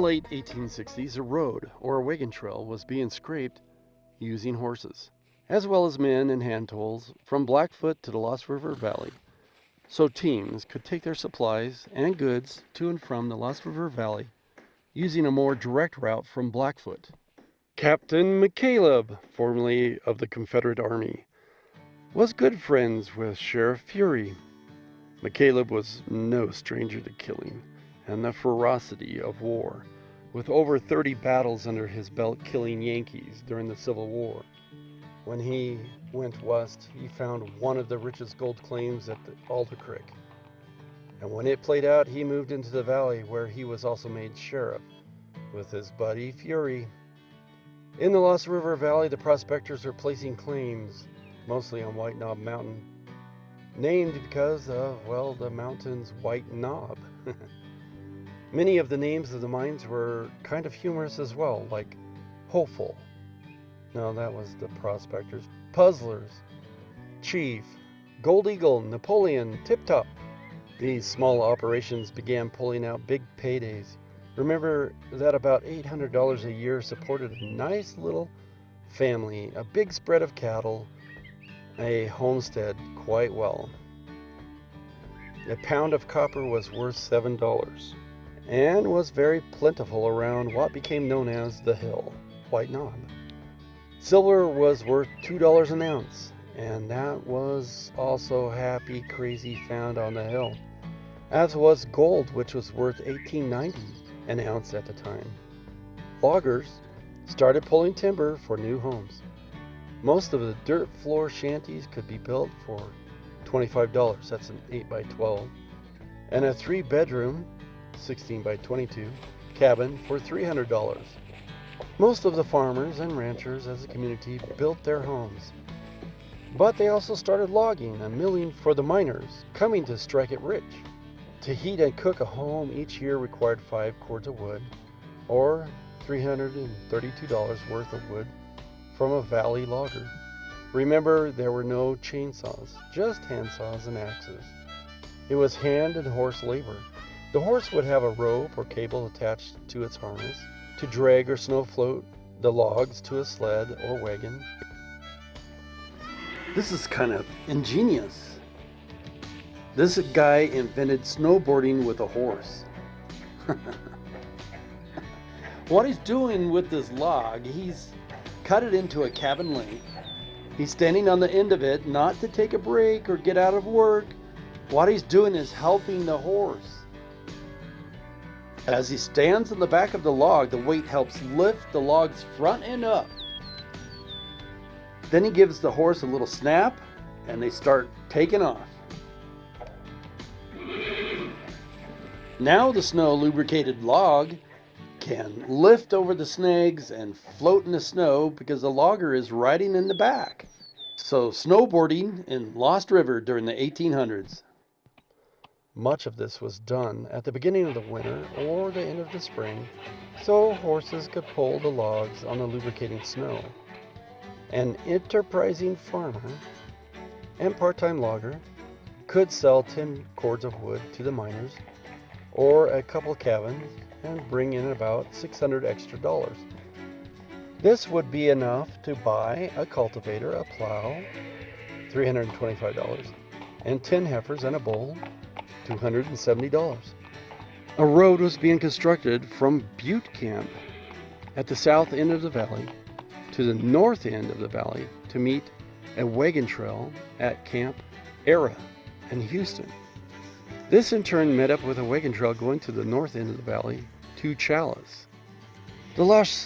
In the late 1860s, a road, or a wagon trail, was being scraped using horses, as well as men and hand tools from Blackfoot to the Lost River Valley, so teams could take their supplies and goods to and from the Lost River Valley using a more direct route from Blackfoot. Captain McCaleb, formerly of the Confederate Army, was good friends with Sheriff Fury. McCaleb was no stranger to killing and the ferocity of war, with over 30 battles under his belt killing Yankees during the Civil War. When he went west, he found one of the richest gold claims at the Alder Creek. And when it played out, he moved into the valley, where he was also made sheriff with his buddy Fury. In the Lost River Valley, the prospectors were placing claims, mostly on White Knob Mountain, named because of, well, the mountain's white knob. Many of the names of the mines were kind of humorous as well, like Hopeful. No, that was the prospectors. Puzzlers, Chief, Gold Eagle, Napoleon, Tip Top. These small operations began pulling out big paydays. Remember that about $800 a year supported a nice little family, a big spread of cattle, a homestead quite well. A pound of copper was worth $7 and was very plentiful around what became known as the Hill, White Knob. Silver was worth $2 an ounce, and that was also happy crazy found on the hill, as was gold, which was worth $18.90 an ounce at the time. Loggers started pulling timber for new homes. Most of the dirt floor shanties could be built for $25, that's an 8 by 12, and a 3-bedroom, 16 by 22 cabin for $300. Most of the farmers and ranchers as a community built their homes, but they also started logging and milling for the miners coming to strike it rich. To heat and cook a home each year required 5 cords of wood, or $332 worth of wood from a valley logger. Remember, there were no chainsaws, just handsaws and axes. It was hand and horse labor. The horse would have a rope or cable attached to its harness to drag or snow float the logs to a sled or wagon. This is kind of ingenious. This guy invented snowboarding with a horse. What he's doing with this log, he's cut it into a cabin length. He's standing on the end of it, not to take a break or get out of work. What he's doing is helping the horse. As he stands on the back of the log, the weight helps lift the log's front end up. Then he gives the horse a little snap, and they start taking off. Now the snow-lubricated log can lift over the snags and float in the snow because the logger is riding in the back. So snowboarding in Lost River during the 1800s. Much of this was done at the beginning of the winter or the end of the spring, so horses could pull the logs on the lubricating snow. An enterprising farmer and part-time logger could sell 10 cords of wood to the miners or a couple cabins and bring in about $600 extra. This would be enough to buy a cultivator, a plow, $325, and 10 heifers and a bull, $270. A road was being constructed from Butte Camp at the south end of the valley to the north end of the valley to meet a wagon trail at Camp Era in Houston. This in turn met up with a wagon trail going to the north end of the valley to Challis. The Lost